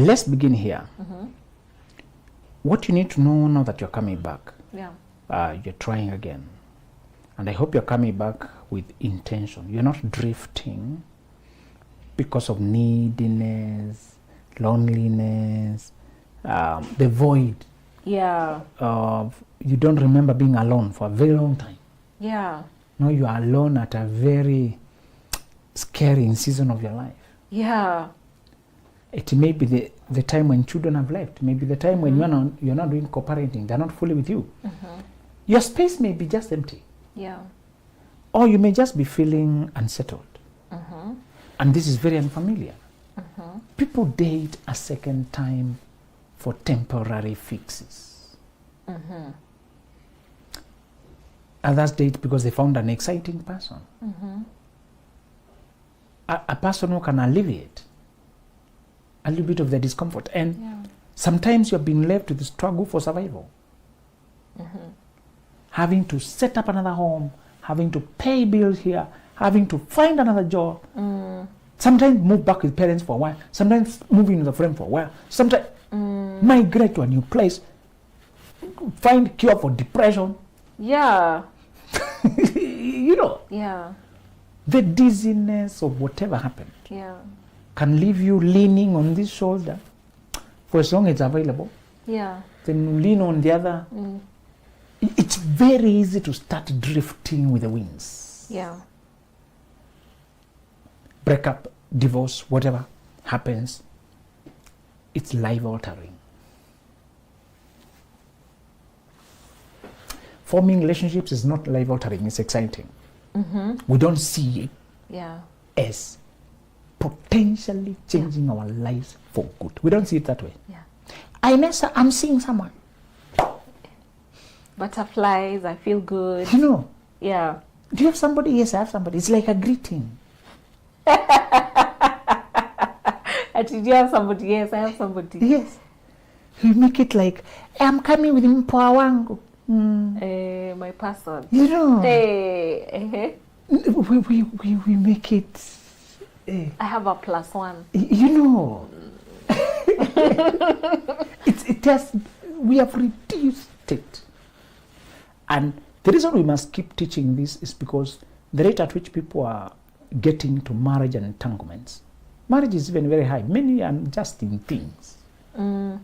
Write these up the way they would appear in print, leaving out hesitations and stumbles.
let's begin here. What you need to know now that you're coming back, you're trying again. And I hope you're coming back with intention. You're not drifting because of neediness, loneliness, the void. Of you don't remember being alone for a very long time. No, you are alone at a very scary season of your life. It may be the time when children have left. Maybe the time when you're not doing co-parenting. They're not fully with you. Your space may be just empty. Or you may just be feeling unsettled. And this is very unfamiliar. People date a second time for temporary fixes. Others date because they found an exciting person. A person who can alleviate a little bit of the discomfort. And sometimes you're being left with the struggle for survival. Having to set up another home, having to pay bills here, having to find another job. Sometimes move back with parents for a while. Sometimes move in with a friend for a while. Sometimes migrate to a new place. Find cure for depression. You know. The dizziness of whatever happened can leave you leaning on this shoulder for as long as it's available. Then you lean on the other. It's very easy to start drifting with the winds. Breakup, divorce, whatever happens, it's life altering. Forming relationships is not life altering, it's exciting. We don't see it as potentially changing our lives for good. We don't see it that way. I'm seeing someone. Butterflies, I feel good. You know? Do you have somebody? Yes, I have somebody. It's like a greeting. Do you have somebody? Yes, I have somebody. Yes. We make it like, I'm coming with mpoa wangu. My person. You know. We make it. I have a +1. You know. We have reduced it. And the reason we must keep teaching this is because the rate at which people are getting to marriage and entanglements, marriage is even very high. Many are just in things. They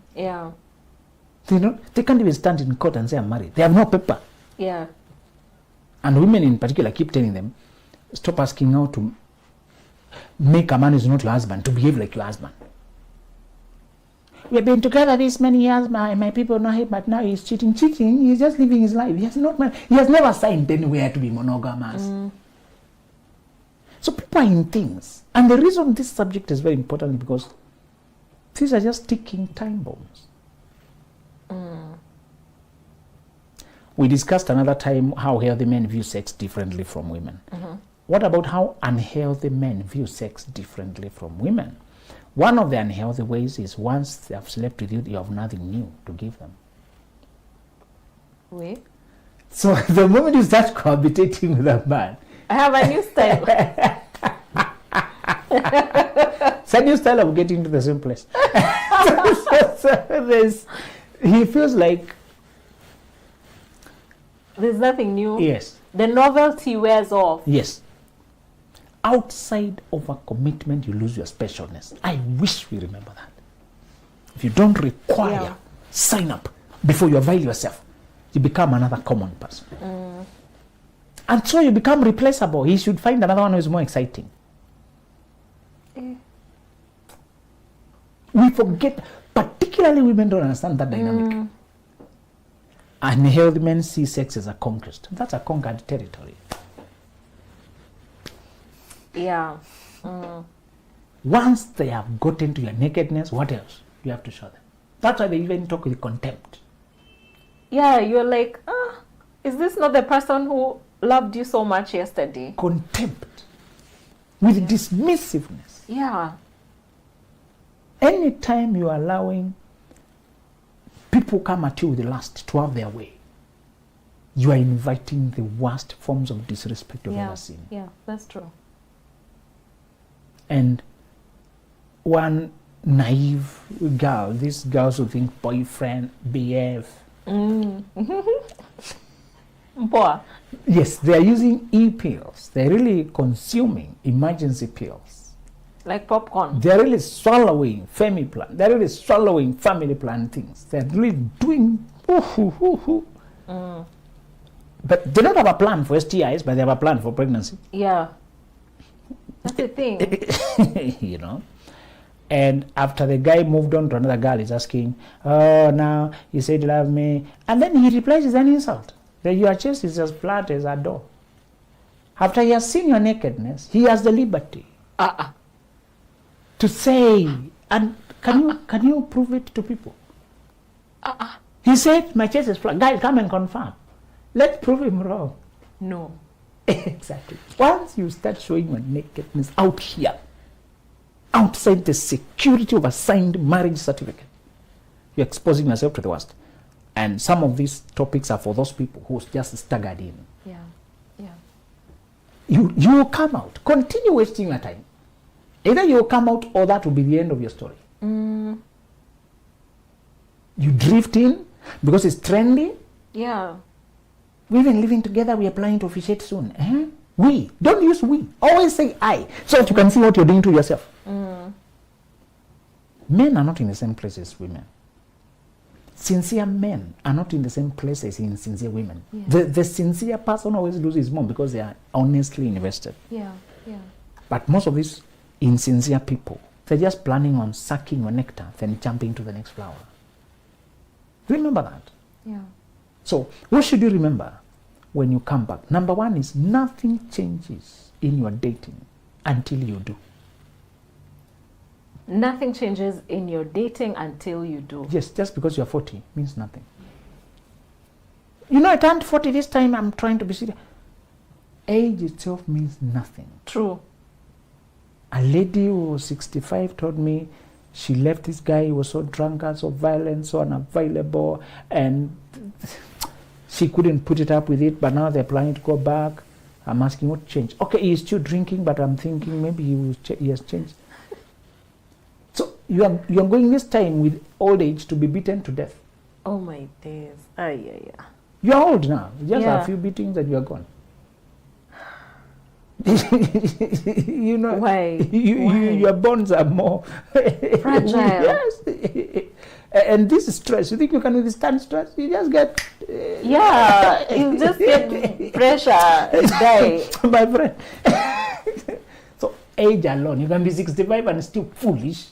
can't even stand in court and say I'm married. They have no paper. And women in particular keep telling them, stop asking how to make a man who's not your husband to behave like your husband. We've been together this many years, my people know him, but now he's cheating. He's just living his life. He has never signed anywhere to be monogamous. So people are in things. And the reason this subject is very important is because these are just ticking time bombs. We discussed another time how healthy men view sex differently from women. What about how unhealthy men view sex differently from women? One of the unhealthy ways is once they have slept with you, you have nothing new to give them. So the moment you start cohabitating with a man, I have a new style. It's a new style of getting to the same place. He feels like there's nothing new. Yes. The novelty wears off. Yes. Outside of a commitment, you lose your specialness. I wish we remember that. If you don't require, sign up before you avail yourself, you become another common person. And so you become replaceable. He should find another one who is more exciting. We forget, particularly women don't understand that dynamic. And healthy men see sex as a conquest. That's a conquered territory. Once they have gotten to your nakedness, what else? You have to show them. That's why they even talk with contempt. You're like, is this not the person who loved you so much yesterday? Contempt. With dismissiveness. Anytime you are allowing people come at you with the lust to have their way, you are inviting the worst forms of disrespect you've ever seen. That's true. And one naive girl. These girls who think boyfriend, BF. Yes, they are using e-pills. They're really consuming emergency pills. Like popcorn. They're really swallowing family plan. They're really swallowing family plan things. They're really doing But they don't have a plan for STIs, but they have a plan for pregnancy. Yeah. That's the thing. You know? And after the guy moved on to another girl, he's asking, oh, now you said you love me. And then he replies with an insult. That your chest is as flat as a door. After he has seen your nakedness, he has the liberty to say, and can you prove it to people? He said, my chest is flat. Guys, come and confirm. Let's prove him wrong. No. Exactly. Once you start showing your nakedness out here, outside the security of a signed marriage certificate, you're exposing yourself to the worst. And some of these topics are for those people who just staggered in. Yeah, yeah. You will come out. Continue wasting your time. Either you will come out or that will be the end of your story. You drift in because it's trendy. Yeah. We've been living together. We are planning to officiate soon. We. Don't use we. Always say I, so that you can see what you're doing to yourself. Men are not in the same place as women. Sincere men are not in the same place as in sincere women. Yeah. The sincere person always loses more because they are honestly invested. Yeah, yeah. But most of these insincere people, they're just planning on sucking your nectar, then jumping to the next flower. Remember that. Yeah. So, what should you remember when you come back? Number one is nothing changes in your dating until you do. Nothing changes in your dating until you do. Yes, just because you're 40 means nothing. You know, I turned 40 this time, I'm trying to be serious. Age itself means nothing. True. A lady who was 65 told me she left this guy, he was so drunk, so violent, so unavailable, and she couldn't put it up with it, but now they're planning to go back. I'm asking what changed. Okay, he's still drinking, but I'm thinking maybe he has changed. So you are going this time with old age to be beaten to death. Oh my days. Yeah. You are old now. Just a few beatings and you are gone. You know, why? Your bones are more fragile. Yes. And this is stress. You think you can withstand stress? You just get you just get pressure, die. My friend. So age alone, you can be 65 and still foolish.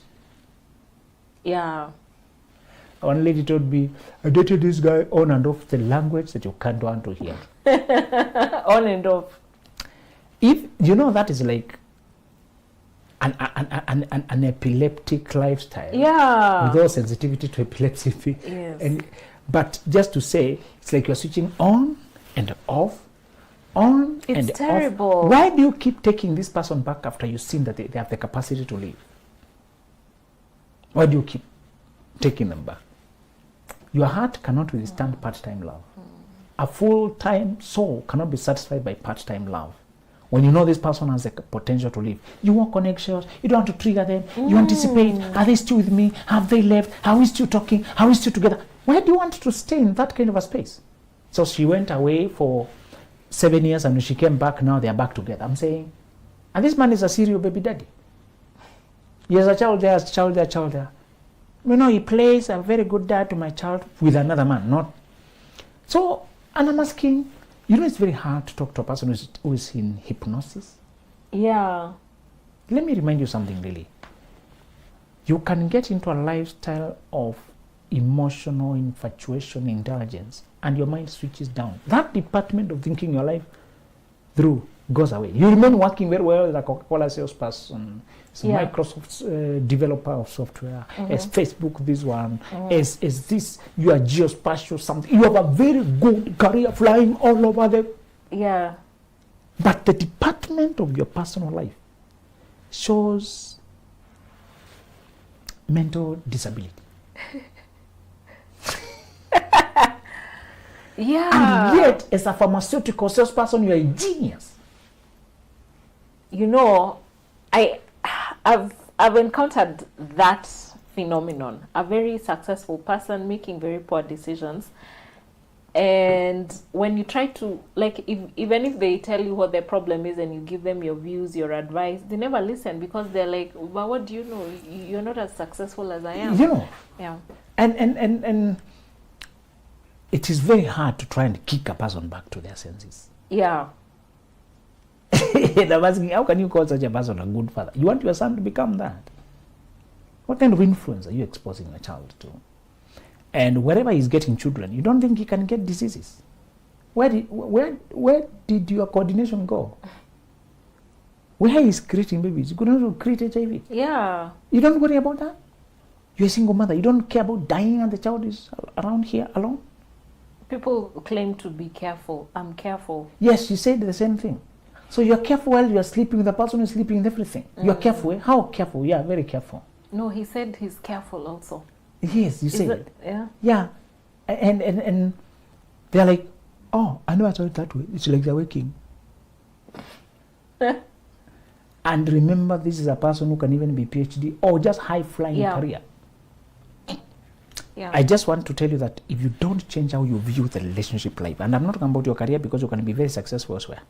Yeah. One lady told me, I dated this guy on and off, the language that you can't want to hear. On and off. If you know, that is like an epileptic lifestyle. Yeah. With all sensitivity to epilepsy. Yes. But just to say, it's like you're switching on and off, on and off. It's terrible. Why do you keep taking this person back after you've seen that they have the capacity to live? Why do you keep taking them back? Your heart cannot withstand part-time love. A full-time soul cannot be satisfied by part-time love. When you know this person has the potential to live, you walk on eggshells, you don't want to trigger them, you anticipate, are they still with me? Have they left? Are we still talking? Are we still together? Why do you want to stay in that kind of a space? So she went away for 7 years and when she came back, now they are back together. I'm saying, and this man is a serial baby daddy. He has a child there, child there. You know, he plays a very good dad to my child with another man, not. So, and I'm asking, you know, it's very hard to talk to a person who is in hypnosis. Yeah. Let me remind you something, really. You can get into a lifestyle of emotional infatuation, intelligence, and your mind switches down. That department of thinking your life through goes away. You remain working very well as a Coca-Cola salesperson, as Microsoft developer of software, as Facebook this one, as this, you are geospatial something. You have a very good career flying all over the... Yeah. But the department of your personal life shows mental disability. Yeah. And yet, as a pharmaceutical salesperson, you are a genius. You know, I've I've encountered that phenomenon. A very successful person making very poor decisions. And when you try to, like, even if they tell you what their problem is and you give them your views, your advice, they never listen because they're like, but what do you know? You're not as successful as I am. You know. Yeah. And it is very hard to try and kick a person back to their senses. Yeah. And I'm asking, how can you call such a person a good father? You want your son to become that? What kind of influence are you exposing your child to? And wherever he's getting children, you don't think he can get diseases? Where did your coordination go? Where is creating babies? You could not create HIV. Yeah. You don't worry about that? You're a single mother. You don't care about dying and the child is around here alone? People claim to be careful. I'm careful. Yes, you said the same thing. So you're careful while you're sleeping with the person who's sleeping with everything. You're careful. How careful? Yeah, very careful. No, he said he's careful also. Yes, you said it. Yeah. Yeah. And they're like, oh, I never saw it that way. It's like they're waking. And remember, this is a person who can even be PhD or just high-flying career. Yeah. I just want to tell you that if you don't change how you view the relationship life, and I'm not talking about your career because you can be very successful elsewhere.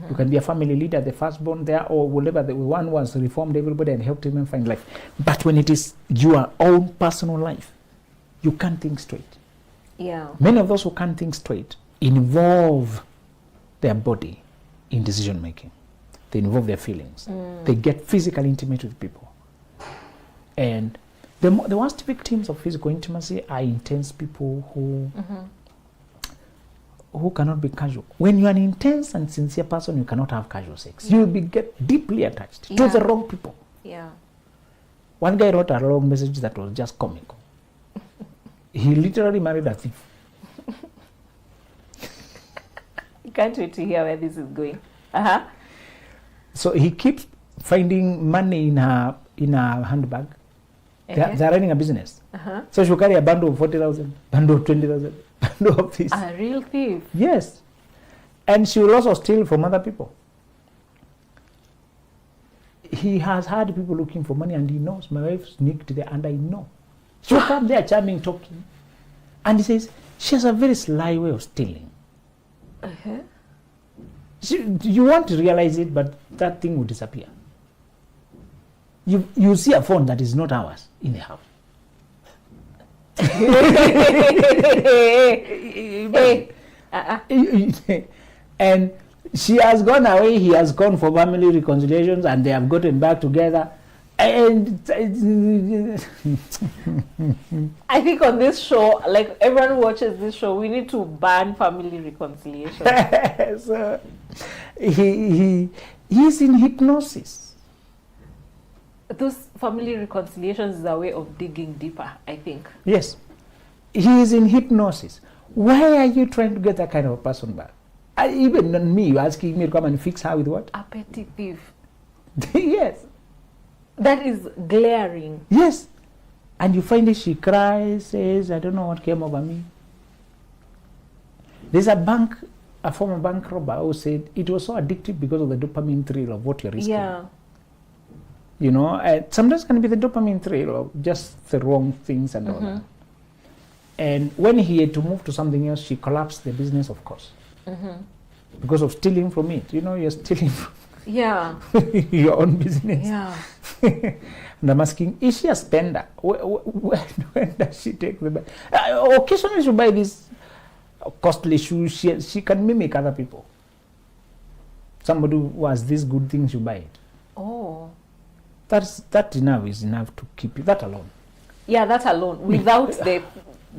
You can be a family leader, the firstborn there, or whatever. The one was reformed everybody and helped him find life. But when it is your own personal life, you can't think straight. Yeah. Many of those who can't think straight involve their body in decision making. They involve their feelings. They get physically intimate with people. And the worst victims of physical intimacy are intense people who cannot be casual. When you are an intense and sincere person, you cannot have casual sex. You will get deeply attached to the wrong people. Yeah. One guy wrote a long message that was just comical. He literally married a thief. I can't wait to hear where this is going. So he keeps finding money in her handbag. They're running a business. So she'll carry a bundle of 40,000, bundle of 20,000, bundle of this. A real thief. Yes. And she will also steal from other people. He has had people looking for money and he knows. My wife sneaked there and I know. She'll come there charming, talking. And he says, she has a very sly way of stealing. You won't realize it, but that thing will disappear. You see a phone that is not ours in the house. And she has gone away, he has gone for family reconciliations, and they have gotten back together. And I think on this show, like everyone who watches this show, we need to ban family reconciliation. So he's in hypnosis. Those family reconciliations is a way of digging deeper, I think. Yes. He is in hypnosis. Why are you trying to get that kind of a person back? Even on me, you're asking me to come and fix her with what? A petty thief. Yes. That is glaring. Yes. And you find it, she cries, says, I don't know what came over me. There's a former bank robber who said it was so addictive because of the dopamine thrill of what you're risking. Yeah. You know, sometimes it can be the dopamine thrill of just the wrong things and all that. And when he had to move to something else, she collapsed the business, of course. Because of stealing from it. You know, you're stealing from your own business. Yeah. And I'm asking, is she a spender? When does she take the bag? Occasionally she buy these costly shoes. She can mimic other people. Somebody who has these good things, you buy it. Oh. That enough is enough to keep you. That alone. Yeah, that alone. Without the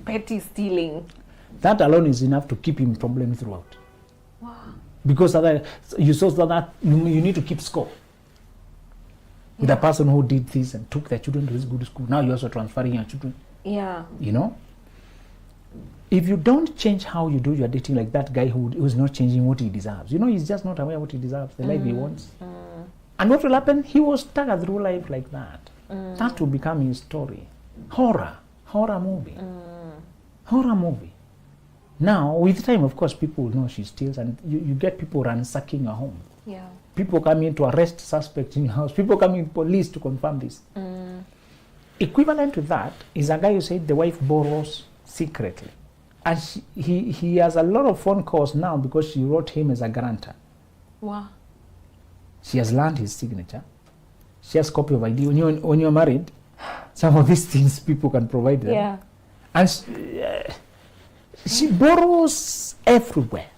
petty stealing. That alone is enough to keep him problem throughout. Wow. Because you saw that you need to keep score. With the person who did this and took their children to this good school. Now you're also transferring your children. Yeah. You know? If you don't change how you do your dating, like that guy who's not changing what he deserves. You know, he's just not aware of what he deserves, the life he wants. And what will happen? He will stagger through life like that. That will become his story. Horror movie. Horror movie. Now, with time, of course, people will know she steals, and you get people ransacking your home. Yeah. People coming to arrest suspects in your house. People coming police to confirm this. Equivalent to that is a guy who said the wife borrows secretly. And he has a lot of phone calls now because she wrote him as a guarantor. Wow. She has learned his signature. She has copy of ID. When you're married, some of these things people can provide them. Yeah. And she borrows everywhere.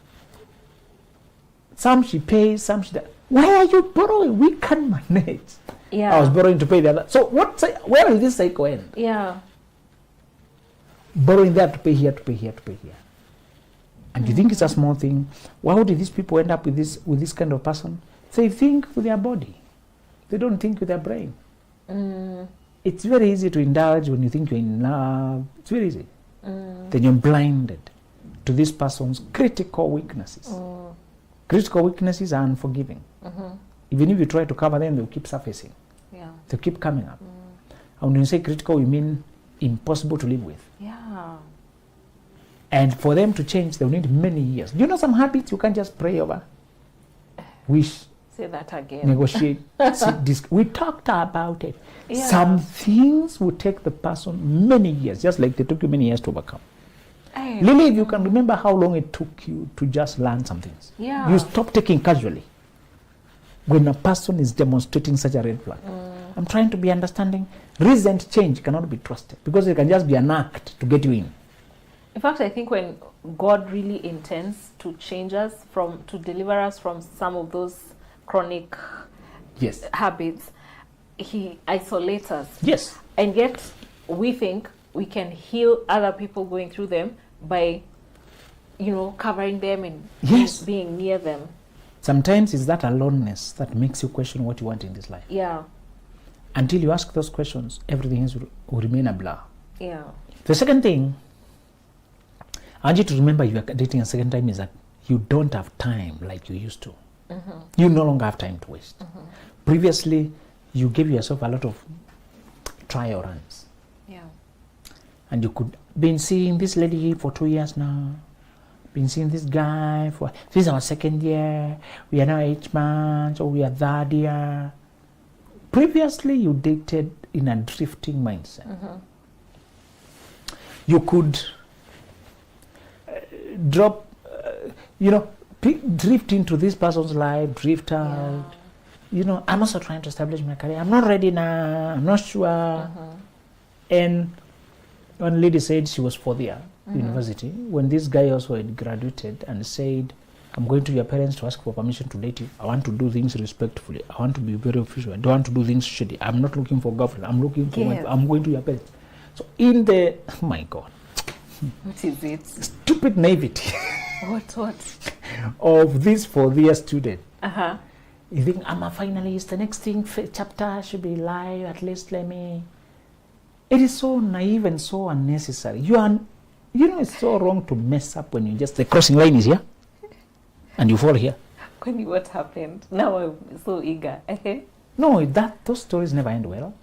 Some she pays, some she does. Why are you borrowing? We can manage. Yeah. I was borrowing to pay the other. So where will this cycle end? Yeah. Borrowing there to pay here, to pay here, to pay here. And you think it's a small thing? Why would these people end up with this kind of person? They think with their body. They don't think with their brain. It's very easy to indulge when you think you're in love. It's very easy. Then you're blinded to this person's critical weaknesses. Critical weaknesses are unforgiving. Even if you try to cover them, they'll keep surfacing. Yeah. They'll keep coming up. And when you say critical, you mean impossible to live with. Yeah. And for them to change, they'll need many years. You know some habits you can't just pray over? Wish. Say that again. Negotiate. We talked about it. Yeah. Some things will take the person many years, just like they took you many years to overcome. Lily, if you can remember how long it took you to just learn some things. Yeah. You stop taking casually when a person is demonstrating such a red flag. I'm trying to be understanding. Recent change cannot be trusted because it can just be an act to get you in. In fact, I think when God really intends to change us to deliver us from some of those chronic habits, he isolates us. Yes. And yet we think we can heal other people going through them by, covering them and being near them. Sometimes it's that aloneness that makes you question what you want in this life. Yeah. Until you ask those questions, everything else will remain a blur. Yeah. The second thing I want you to remember you are dating a second time is that you don't have time like you used to. You no longer have time to waste. Previously, you gave yourself a lot of trial runs. Yeah. And you could been seeing this lady for 2 years now. Been seeing this guy this is our second year. We are now 8 months, or we are third year. Previously, you dated in a drifting mindset. You could drop, drift into this person's life, drift out. I'm also trying to establish my career. I'm not ready now. I'm not sure. And one lady said she was 4th year university when this guy also had graduated and said, I'm going to your parents to ask for permission to date you. I want to do things respectfully. I want to be very official. I don't want to do things shitty. I'm not looking for girlfriend. I'm looking for I'm going to your parents. So in the, oh my God. What is it? Stupid naivety. What? Of this 4th year student. You think, I'm a finalist. The next chapter should be live. At least let me. It is so naive and so unnecessary. It's so wrong to mess up when the crossing line is here. And you fall here. What happened? Now I'm so eager. No, those stories never end well.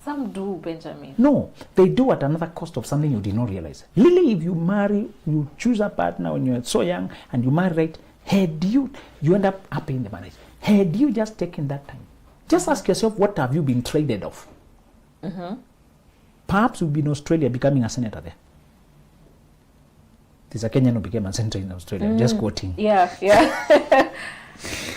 Some do, Benjamin. No, they do at another cost of something you did not realize. Lily, if you marry, you choose a partner when you're so young and you marry right, had you end up happy in the marriage. Had you just taken that time, just ask yourself, what have you been traded off? Perhaps you'll be in Australia becoming a senator there. There's a Kenyan who became a senator in Australia. I'm just quoting. Yeah.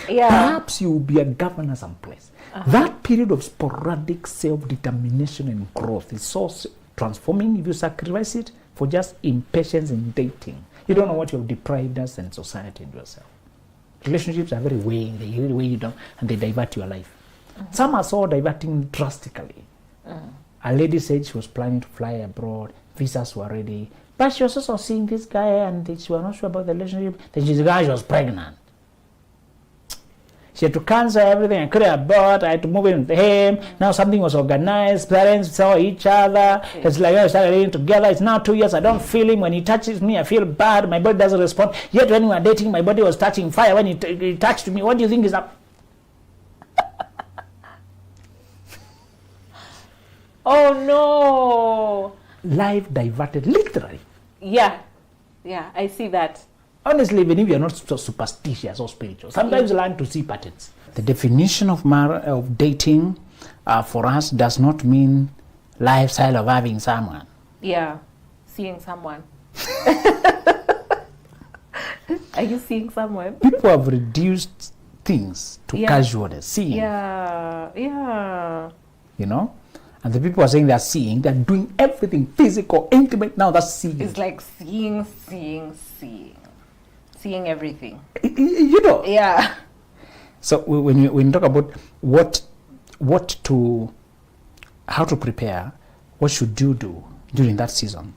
Perhaps you'll be a governor someplace. That period of sporadic self-determination and growth is so transforming if you sacrifice it for just impatience in dating. You don't know what you've deprived us and society and yourself. Relationships are very weighing. They really weigh you down and they divert your life. Some are so diverting drastically. A lady said she was planning to fly abroad. Visas were ready. But she was also seeing this guy and she was not sure about the relationship. Then she was pregnant. She had to cancel everything. I couldn't abort. I had to move in with him. Now something was organized. Parents saw each other. It's like we started living together. It's now 2 years. I don't feel him. When he touches me, I feel bad. My body doesn't respond. Yet when we were dating, my body was touching fire. When he touched me, what do you think is up? Oh no! Life diverted, literally. Yeah, I see that. Honestly, even if you're not so superstitious or spiritual, sometimes learn to see patterns. The definition of dating for us does not mean lifestyle of having someone. Yeah, seeing someone. Are you seeing someone? People have reduced things to casualness, seeing. Yeah. You know? And the people are saying they're seeing, they're doing everything physical, intimate. Now that's seeing. It's like seeing everything. You know? Yeah. So when you talk about how to prepare, what should you do during that season?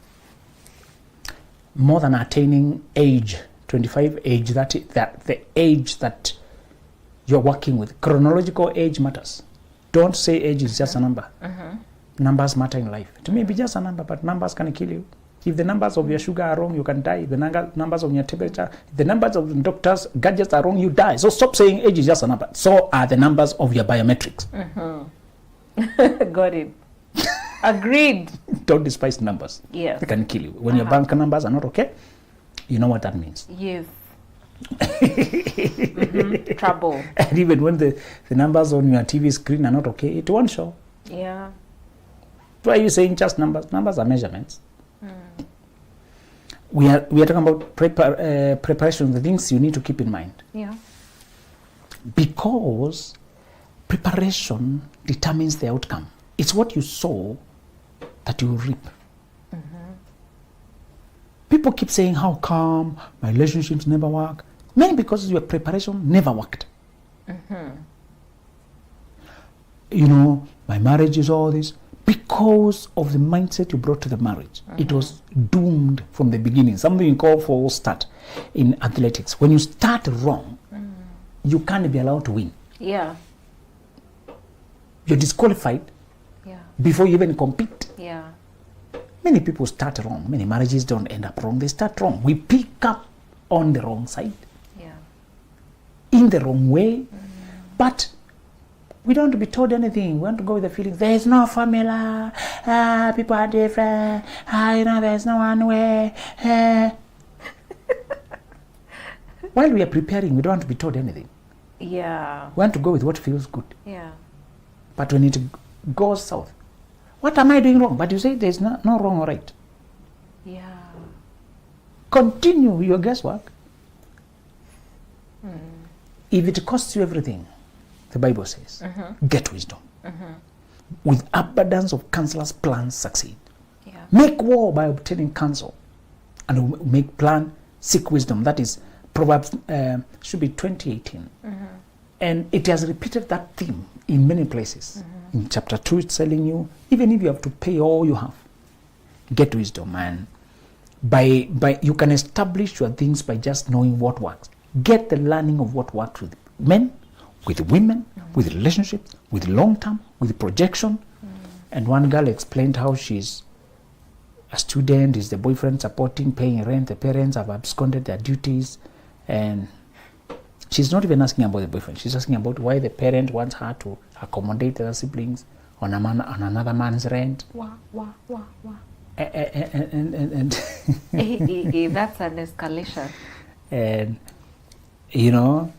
More than attaining age, 25 age, that the age that you're working with, chronological age matters. Don't say age is just a number. Numbers matter in life. It may be just a number, but numbers can kill you. If the numbers of your sugar are wrong, you can die. If the numbers of your temperature, if the numbers of the doctor's gadgets are wrong, you die. So stop saying age is just a number. So are the numbers of your biometrics. Got it. Agreed. Don't despise numbers. Yes. They can kill you. When your bank numbers are not okay, you know what that means. Yes. Trouble. And even when the numbers on your TV screen are not okay, it won't show. Yeah. Why are you saying just numbers? Numbers are measurements. We are talking about preparation, the things you need to keep in mind. Yeah. Because preparation determines the outcome. It's what you sow that you reap. People keep saying, how come my relationships never work? Mainly because your preparation never worked. You know, my marriage is all this. Because of the mindset you brought to the marriage. It was doomed from the beginning. Something you call false start in athletics. When you start wrong, you can't be allowed to win. Yeah. You're disqualified before you even compete. Yeah. Many people start wrong. Many marriages don't end up wrong. They start wrong. We pick up on the wrong side. Yeah. In the wrong way. But we don't want to be told anything. We want to go with the feeling. There's no formula. People are different. There's no one way. While we are preparing, we don't want to be told anything. Yeah. We want to go with what feels good. Yeah. But when it goes south, what am I doing wrong? But you say there's no wrong or right. Yeah. Continue your guesswork. If it costs you everything, the Bible says, get wisdom. With abundance of counselors, plans succeed. Yeah. Make war by obtaining counsel. And make plan, seek wisdom. That is Proverbs, should be 20:18. And it has repeated that theme in many places. In chapter 2, it's telling you, even if you have to pay all you have, get wisdom. And by you can establish your things by just knowing what works. Get the learning of what works with men, with women, with relationships, with long-term, with projection. And one girl explained how she's a student, is the boyfriend supporting, paying rent, the parents have absconded their duties, and she's not even asking about the boyfriend. She's asking about why the parent wants her to accommodate their siblings on another man's rent. Wow. And That's an escalation. And you know,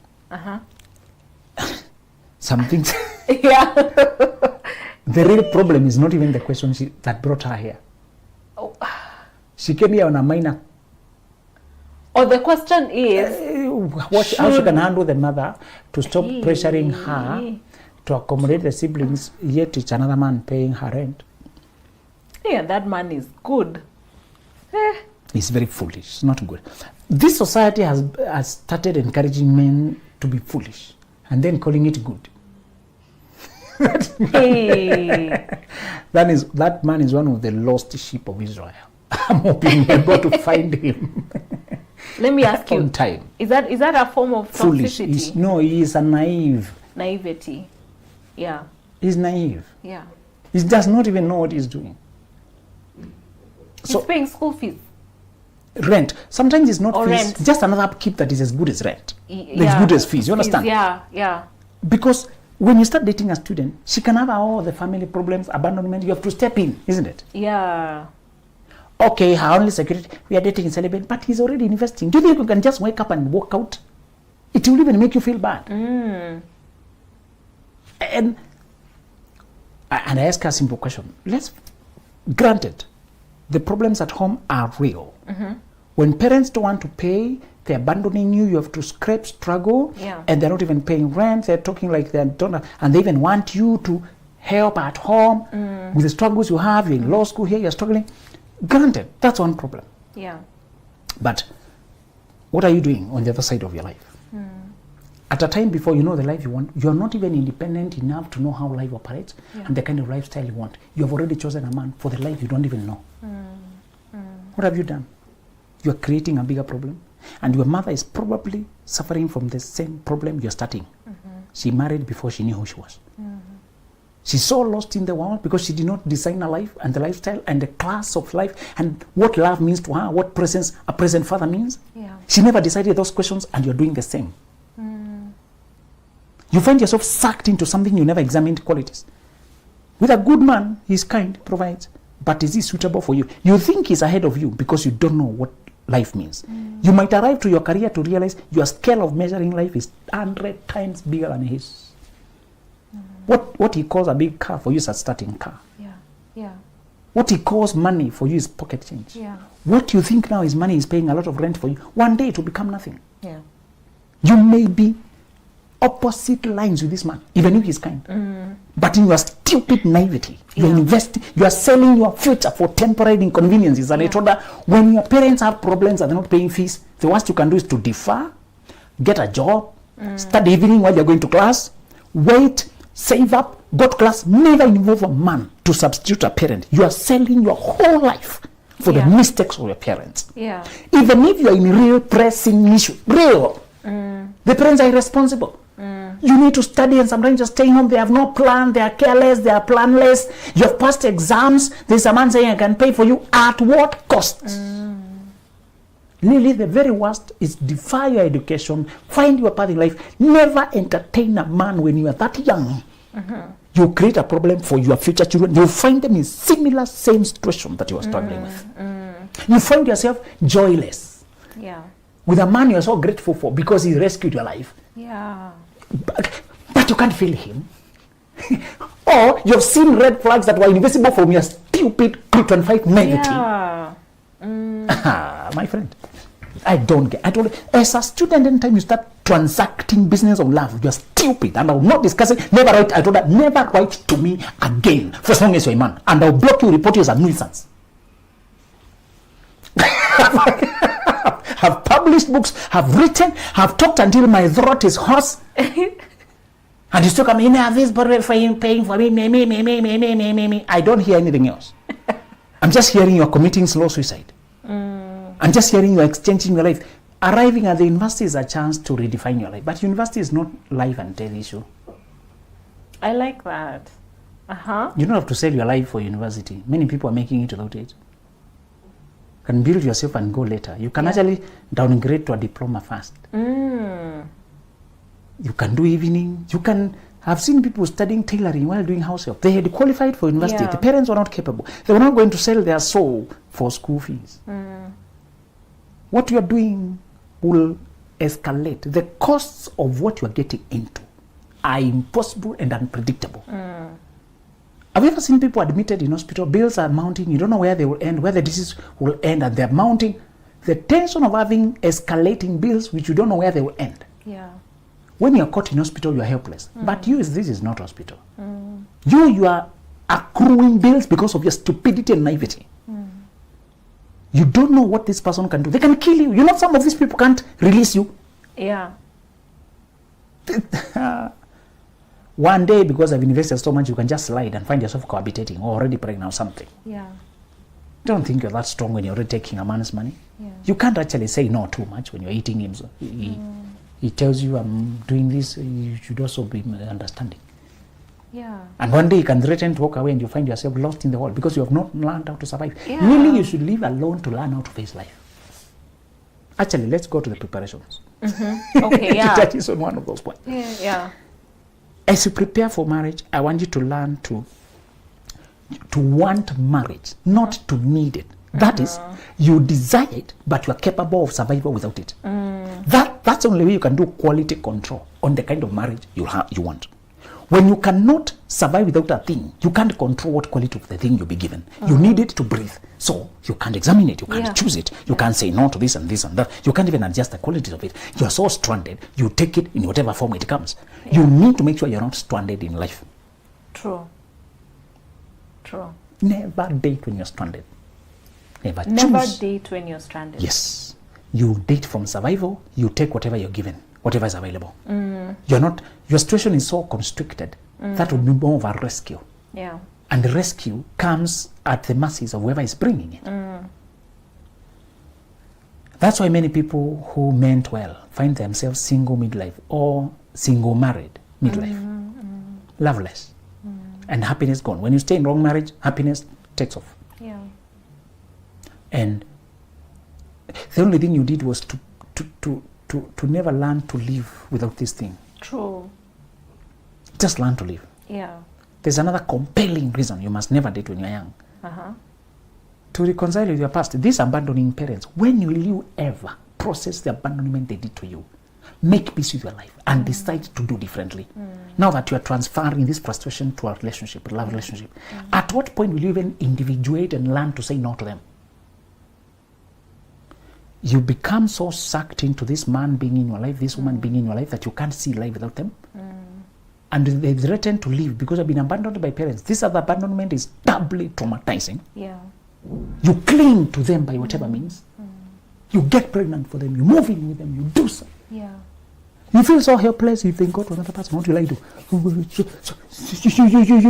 some things. Yeah. The real problem is not even the question that brought her here. Oh. She came here on a minor. Or the question is, how she can handle the mother to stop pressuring her to accommodate the siblings, yet it's another man paying her rent. Yeah, that man is good. It's very foolish. It's not good. This society has started encouraging men to be foolish and then calling it good. That man is one of the lost sheep of Israel. I'm hoping we're able to find him. Let me ask you, on time. Is that a form of Foolish? toxicity? He is a naive. Naivety. Yeah. He's naive. Yeah. He does not even know what he's doing. He's paying school fees. Rent. Sometimes it's not or fees. Rent. Just another upkeep that is as good as rent. As good as fees. You understand? Yeah. Because when you start dating a student, she can have all the family problems, abandonment. You have to step in, isn't it? Yeah. Okay, her only security, we are dating in celibate, but he's already investing. Do you think you can just wake up and walk out? It will even make you feel bad. And I ask her a simple question. Granted, the problems at home are real. When parents don't want to pay, they're abandoning you, you have to scrape, struggle, and they're not even paying rent, they're talking like they don't, and they even want you to help at home with the struggles you have. You're in law school here, you're struggling. Granted, that's one problem. Yeah. But what are you doing on the other side of your life? At a time before you know the life you want, you're not even independent enough to know how life operates and the kind of lifestyle you want. You have already chosen a man for the life you don't even know. What have you done? You're creating a bigger problem. And your mother is probably suffering from the same problem you're starting. She married before she knew who she was. She's so lost in the world because she did not design her life and the lifestyle and the class of life and what love means to her, what presence a present father means. She never decided those questions, and you're doing the same. You find yourself sucked into something you never examined qualities. With a good man, he's kind, provides, but is he suitable for you? You think he's ahead of you because you don't know what life means. You might arrive to your career to realize your scale of measuring life is 100 times bigger than his. What he calls a big car for you is a starting car. What he calls money for you is pocket change. What you think now is money is paying a lot of rent for you. One day it will become nothing. You may be opposite lines with this man, even if he's kind. But in your stupid naivety, you're investing, you are selling your future for temporary inconveniences. And I told her, when your parents have problems and they're not paying fees, the worst you can do is to defer, get a job, study evening while you're going to class, wait, save up, go to class, never involve a man to substitute a parent. You are selling your whole life for the mistakes of your parents. Even if you're in real pressing issues, the parents are irresponsible. You need to study, and sometimes you're staying home. They have no plan. They are careless. They are planless. You have passed exams. There's a man saying, I can pay for you. At what cost? Really, the very worst is defy your education. Find your path in life. Never entertain a man when you are that young. You create a problem for your future children. You find them in similar same situation that you are struggling with. You find yourself joyless. With a man you are so grateful for because he rescued your life. But you can't feel him. Or you've seen red flags that were invisible from your stupid Krypton 5 naivety. My friend, I told you, as a student, anytime you start transacting business of love, you're stupid. And I will not discuss it. Never write. I told her, never write to me again for as long as you're a man. And I'll block you, report you as a nuisance. Have published books, have written, have talked until my throat is hoarse. And you still come in, this paying for me. I don't hear anything else. I'm just hearing you're committing slow suicide. I'm just hearing you're exchanging your life. Arriving at the university is a chance to redefine your life. But university is not life and death issue. I like that. You don't have to sell your life for university. Many people are making it without it. You can build yourself and go later. You can actually downgrade to a diploma first. You can do evening. You can have seen people studying tailoring while doing house help. They had qualified for university. The parents were not capable. They were not going to sell their soul for school fees. What you are doing will escalate. The costs of what you are getting into are impossible and unpredictable. Have you ever seen people admitted in hospital? Bills are mounting. You don't know where they will end, where the disease will end, and they're mounting. The tension of having escalating bills, which you don't know where they will end. When you're caught in hospital, you're helpless. But this is not hospital. You are accruing bills because of your stupidity and naivety. You don't know what this person can do. They can kill you. You know, some of these people can't release you. One day, because I've invested so much, you can just slide and find yourself cohabitating or already pregnant or something. Don't think you're that strong when you're already taking a man's money. You can't actually say no too much when you're eating him. So he tells you, I'm doing this, you should also be understanding. And one day you can threaten to walk away and you find yourself lost in the world because you have not learned how to survive. Really, you should live alone to learn how to face life. Actually, let's go to the preparations. That is on one of those points. As you prepare for marriage, I want you to learn to want marriage, not to need it. That is, you desire it, but you are capable of survival without it. That's the only way you can do quality control on the kind of marriage you want. When you cannot survive without a thing, you can't control what quality of the thing you'll be given. You need it to breathe. So you can't examine it. You can't choose it. You can't say no to this and this and that. You can't even adjust the quality of it. You're so stranded. You take it in whatever form it comes. You need to make sure you're not stranded in life. True. Never date when you're stranded. Never date when you're stranded. Yes. You date from survival. You take whatever you're given. Whatever is available. Your situation is so constricted that would be more of a rescue. Yeah. And the rescue comes at the mercies of whoever is bringing it. That's why many people who meant well find themselves single midlife or single married midlife. Loveless. And happiness gone. When you stay in wrong marriage, happiness takes off. Yeah. And the only thing you did was to never learn to live without this thing. True. Just learn to live. Yeah. There's another compelling reason you must never date when you're young. To reconcile with your past. These abandoning parents, when will you ever process the abandonment they did to you? Make peace with your life and decide to do differently. Now that you are transferring this frustration to a relationship, a love relationship, at what point will you even individuate and learn to say no to them? You become so sucked into this man being in your life, this woman being in your life, that you can't see life without them. And they threaten to leave because they've been abandoned by parents. This other abandonment is doubly traumatizing. Yeah. You cling to them by whatever means. You get pregnant for them, you move in with them, you do something. Yeah. You feel so helpless if they go to another person. What will I do? You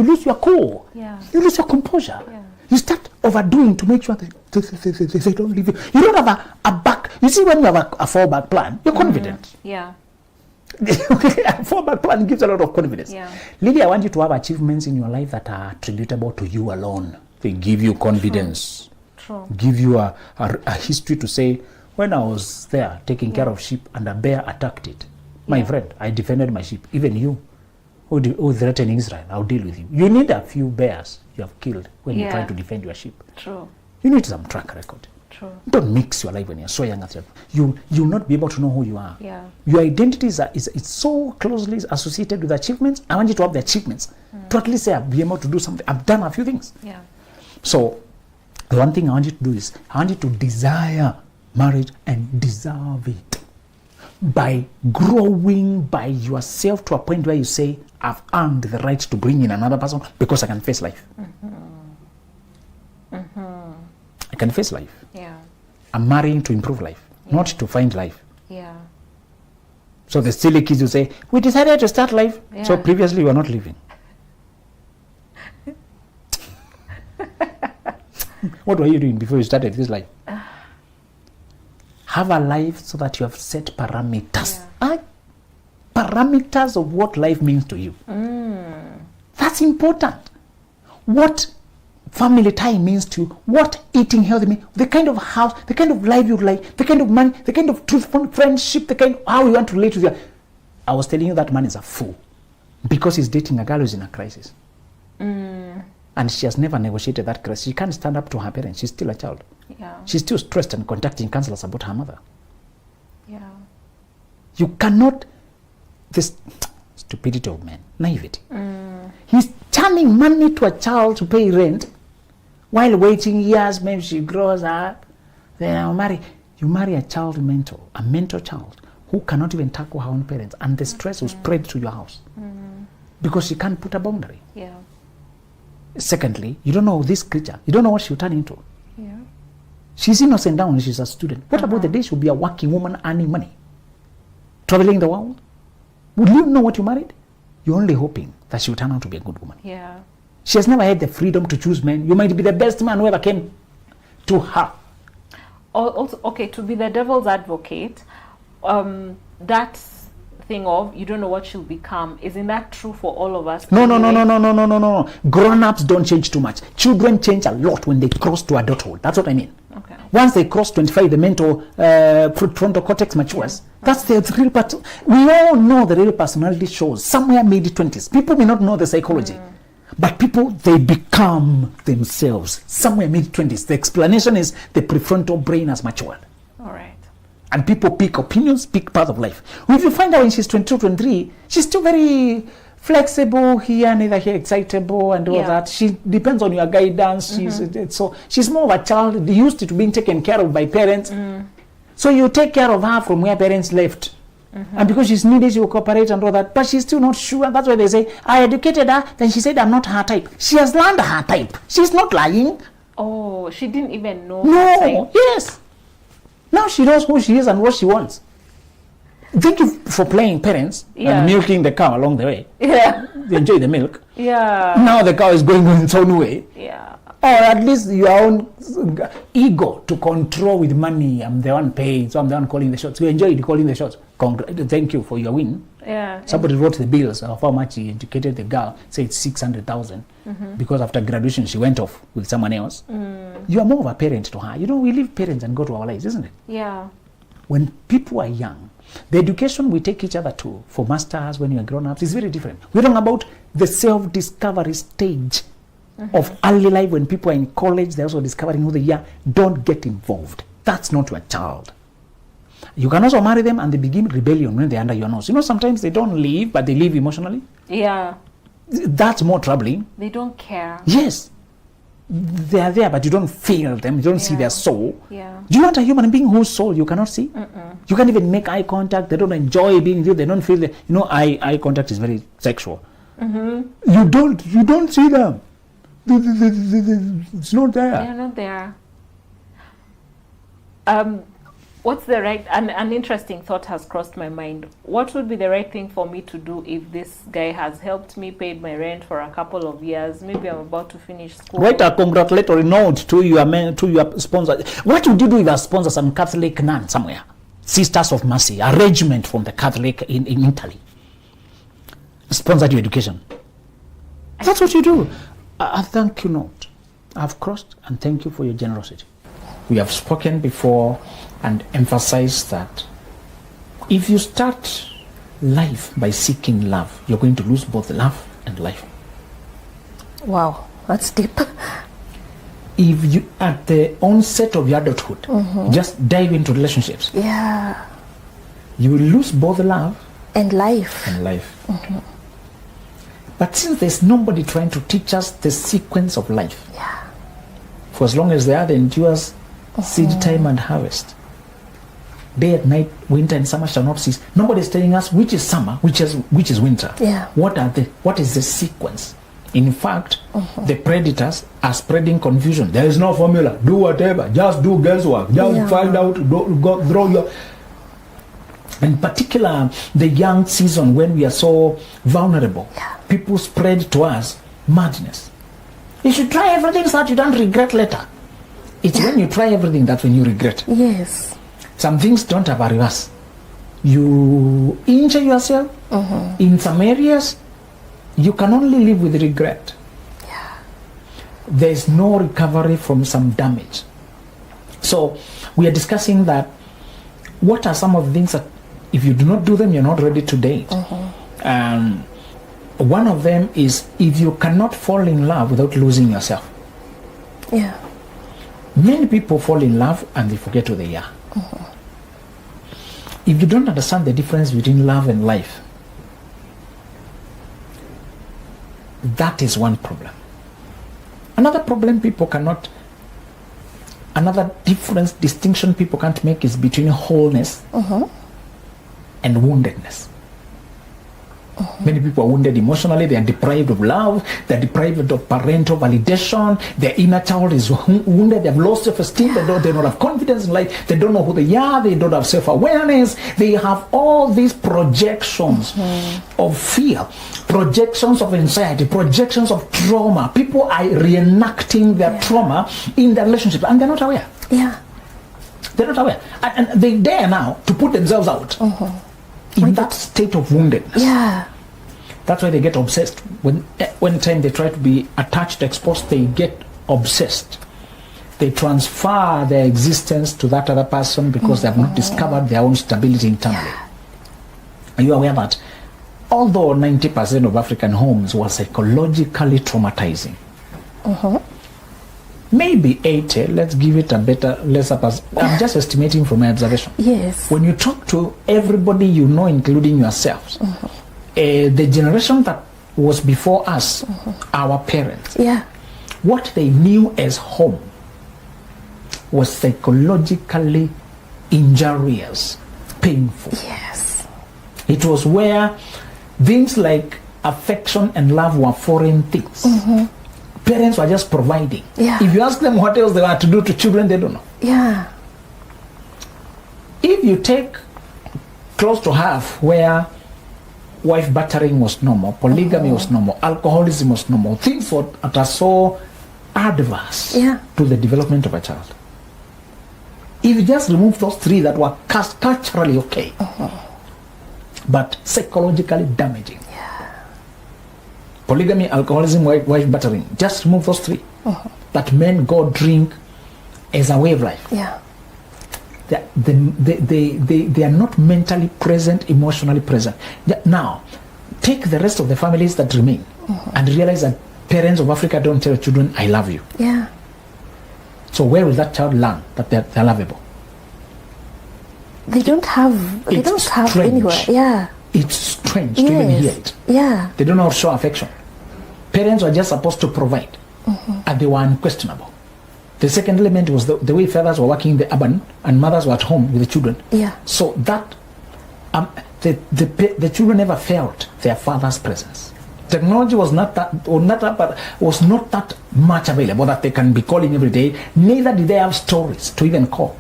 lose your cool. Yeah. You lose your composure. Yeah. You start overdoing to make sure that they don't leave you. You don't have a back. You see, when you have a fallback plan, you're confident. Yeah. A fallback plan gives a lot of confidence. Yeah. Lily, I want you to have achievements in your life that are attributable to you alone. They give you confidence. True. Give you a history to say, when I was there taking care of sheep and a bear attacked it, my friend, I defended my sheep. Even you, who threatened Israel, I'll deal with you. You need a few bears you have killed when you're trying to defend your sheep. True. You need some track record. True. Don't mix your life when you're so young. You'll not be able to know who you are. Yeah. Your identity is so closely associated with achievements. I want you to have the achievements to at least say, I've been able to do something. I've done a few things. Yeah. So the one thing I want you to do is I want you to desire marriage and deserve it by growing by yourself to a point where you say, I've earned the right to bring in another person because I can face life. I can face life. Yeah. I'm marrying to improve life, not to find life. Yeah. So the silly kids will say, we decided to start life, so previously we were not living. What were you doing before you started this life? Have a life so that you have set parameters. Parameters of what life means to you. That's important. What family time means to you, what eating healthy means, the kind of house, the kind of life you like, the kind of money, the kind of truthful friendship, the kind of how you want to relate with you. I was telling you that man is a fool because he's dating a girl who's in a crisis. And she has never negotiated that crisis. She can't stand up to her parents. She's still a child. Yeah. She's still stressed and contacting counselors about her mother. Yeah. You cannot, this stupidity of men, naivety. He's churning money to a child to pay rent while waiting years, maybe she grows up, then I'll marry. You marry a child mentor, a mentor child who cannot even tackle her own parents, and the stress will spread to your house because she can't put a boundary. Yeah. Secondly, you don't know this creature. You don't know what she'll turn into. Yeah. She's innocent now when she's a student. What about the day she'll be a working woman earning money? Traveling the world? Would you know what you married? You're only hoping that she'll turn out to be a good woman. Yeah. She has never had the freedom to choose men. You might be the best man who ever came to her. Also, okay, to be the devil's advocate, that thing of you don't know what she'll become, isn't that true for all of us? No. Grown-ups don't change too much. Children change a lot when they cross to adulthood. That's what I mean. Okay. Once they cross 25, the mental frontal cortex matures. That's the real part. We all know the real personality shows somewhere mid-20s. People may not know the psychology. But people, they become themselves somewhere mid-20s. The explanation is the prefrontal brain has matured. All right. And people pick opinions, pick part of life. If you find out when she's 22, 23, she's still very flexible here, neither here, excitable and all that. She depends on your guidance. She's more of a child used to being taken care of by parents. So you take care of her from where parents left. And because she's needed, she will cooperate and all that. But she's still not sure. That's why they say, I educated her. Then she said, I'm not her type. She has learned her type. She's not lying. Oh, she didn't even know. No, yes. Now she knows who she is and what she wants. Thank you for playing parents and milking the cow along the way. Yeah. You enjoy the milk. Yeah. Now the cow is going on its own way. Yeah. Or at least your own ego to control with money. I'm the one paying, so I'm the one calling the shots. You enjoyed calling the shots. Thank you for your win. Yeah. Somebody wrote the bills of how much he educated the girl. Say it's 600,000 because after graduation she went off with someone else. You are more of a parent to her. You know, we leave parents and go to our lives, isn't it? Yeah. When people are young, the education we take each other to for masters when you are grown-ups is very different. We're talking about the self-discovery stage of early life when people are in college, they're also discovering who they are. Don't get involved. That's not your child. You can also marry them and they begin rebellion when they're under your nose. You know, sometimes they don't leave, but they leave emotionally. Yeah. That's more troubling. They don't care. Yes. They are there, but you don't feel them. You don't see their soul. Yeah. Do you want a human being whose soul you cannot see? You can't even make eye contact. They don't enjoy being with you. They don't feel the, you know, eye contact is very sexual. You don't see them. It's not there. They're not there. What's the right, an interesting thought has crossed my mind. What would be the right thing for me to do if this guy has helped me, paid my rent for a couple of years? Maybe I'm about to finish school. Write a congratulatory note to your sponsor. What would you do if a sponsor, some Catholic nun somewhere? Sisters of Mercy, a regiment from the Catholic in Italy. Sponsored your education. That's what you do. A thank you note. I've crossed and thank you for your generosity. We have spoken before and emphasized that if you start life by seeking love, you're going to lose both love and life. Wow, that's deep. If you, at the onset of your adulthood, just dive into relationships, you will lose both love and life. But since there's nobody trying to teach us the sequence of life, for as long as the earth endures, seed time and harvest, day and night, winter and summer shall not cease. Nobody is telling us which is summer, which is winter. What is the sequence? In fact, the predators are spreading confusion. There is no formula. Do whatever. Just do guesswork. Just find out. Go throw your. In particular, the young season when we are so vulnerable, people spread to us madness. You should try everything so that you don't regret later. It's when you try everything that when you regret. Yes. Some things don't have a reverse. You injure yourself in some areas. You can only live with regret. There's no recovery from some damage. So we are discussing that. What are some of the things that if you do not do them, you're not ready to date? One of them is if you cannot fall in love without losing yourself. Many people fall in love and they forget who they are. If you don't understand the difference between love and life, that is one problem. Another problem another distinction people can't make is between wholeness and woundedness. Many people are wounded emotionally. They are deprived of love. They are deprived of parental validation. Their inner child is wounded. They have low self-esteem. They don't have confidence in life. They don't know who they are. They don't have self-awareness. They have all these projections of fear, projections of anxiety, projections of trauma. People are reenacting their trauma in their relationship, and they're not aware. They're not aware. And they dare now to put themselves out. In that state of woundedness. That's why they get obsessed. When time they try to be attached, exposed, they get obsessed. They transfer their existence to that other person because they have not discovered their own stability internally. Are you aware that although 90% of African homes were psychologically traumatizing, maybe 80, let's give it a lesser I'm just estimating from my observation. Yes. When you talk to everybody you know, including yourselves, the generation that was before us, our parents, what they knew as home was psychologically injurious, painful. Yes. It was where things like affection and love were foreign things. Parents were just providing. If you ask them what else they were to do to children, they don't know. If you take close to half where wife battering was normal, polygamy was normal, alcoholism was normal, things that are so adverse to the development of a child. If you just remove those three that were culturally okay, but psychologically damaging, polygamy, alcoholism, wife battering, just remove those three. That men go drink as a way of life. They are not mentally present, emotionally present. Now, take the rest of the families that remain and realize that parents of Africa don't tell children, I love you. So where will that child learn that they're lovable? They don't have anywhere. It's strange to even hear it. They don't know how to show affection. Parents were just supposed to provide, and they were unquestionable. The second element was the way fathers were working in the urban and mothers were at home with the children. So that the children never felt their father's presence. Technology was not that much available that they can be calling every day. Neither did they have stories to even call.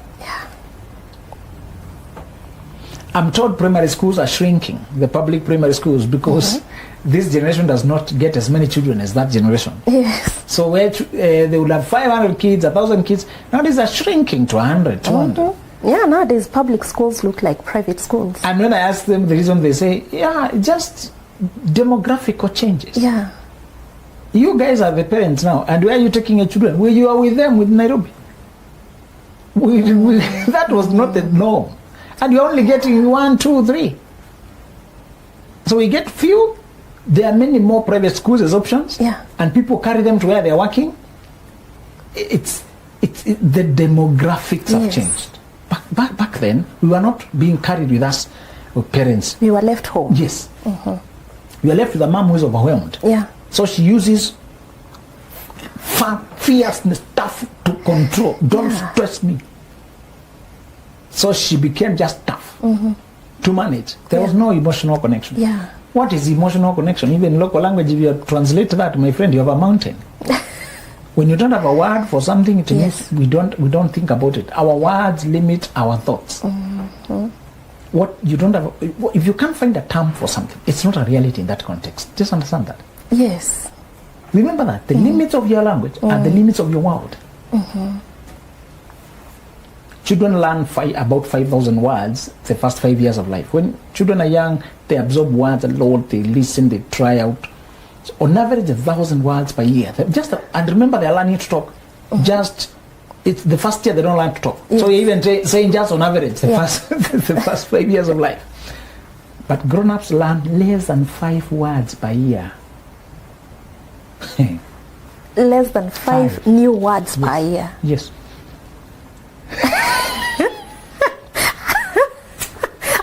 I'm told primary schools are shrinking, the public primary schools, because this generation does not get as many children as that generation. So where they would have 500 kids, 1,000 kids, nowadays they're shrinking to 100, 200. Nowadays public schools look like private schools. And when I ask them the reason, they say, just demographical changes. You guys are the parents now, and where are you taking your children? Well, you are with them, with Nairobi. That was not the norm. And you're only getting 1, 2, 3. So we get few. There are many more private schools as options, and people carry them to where they're working. The demographics have changed. Back then, we were not being carried with us, with parents. We were left home. Yes. We are left with a mom who is overwhelmed. So she uses fierceness, tough to control. Don't stress me. So she became just tough to manage. There was no emotional connection. What is emotional connection? Even in local language, if you translate that, my friend, you have a mountain. When you don't have a word for something, it means we don't think about it. Our words limit our thoughts. What you don't have, if you can't find a term for something, it's not a reality in that context. Just understand that. Remember that the limits of your language are the limits of your world. Children learn about 5,000 words the first 5 years of life. When children are young, they absorb words a lot, they listen, they try out. So on average, 1,000 words per year. And remember, they're learning to talk. It's the first year they don't learn to talk. So you're even saying just on average, the first 5 years of life. But grown-ups learn less than 5 words per year. Less than 5 new words per year. Yes.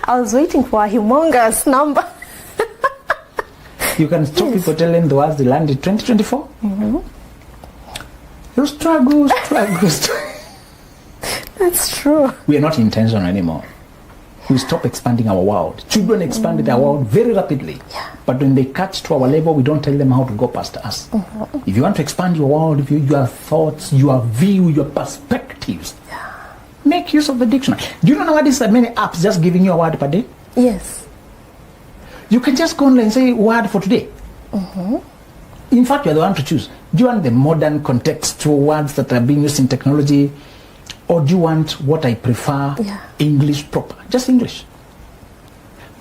I was waiting for a humongous number. You can stop people telling the words they learned in 2024. You struggle. That's true. We are not intentional anymore. We stop expanding our world. Children expand their world very rapidly. But when they catch to our level, we don't tell them how to go past us. If you want to expand your world, your thoughts, your view, your perspectives, make use of the dictionary. Do you know nowadays there are many apps just giving you a word per day? Yes. You can just go online and say word for today. In fact, you're the one to choose. Do you want the modern contextual words that are being used in technology, or do you want what I prefer, English proper? Just English.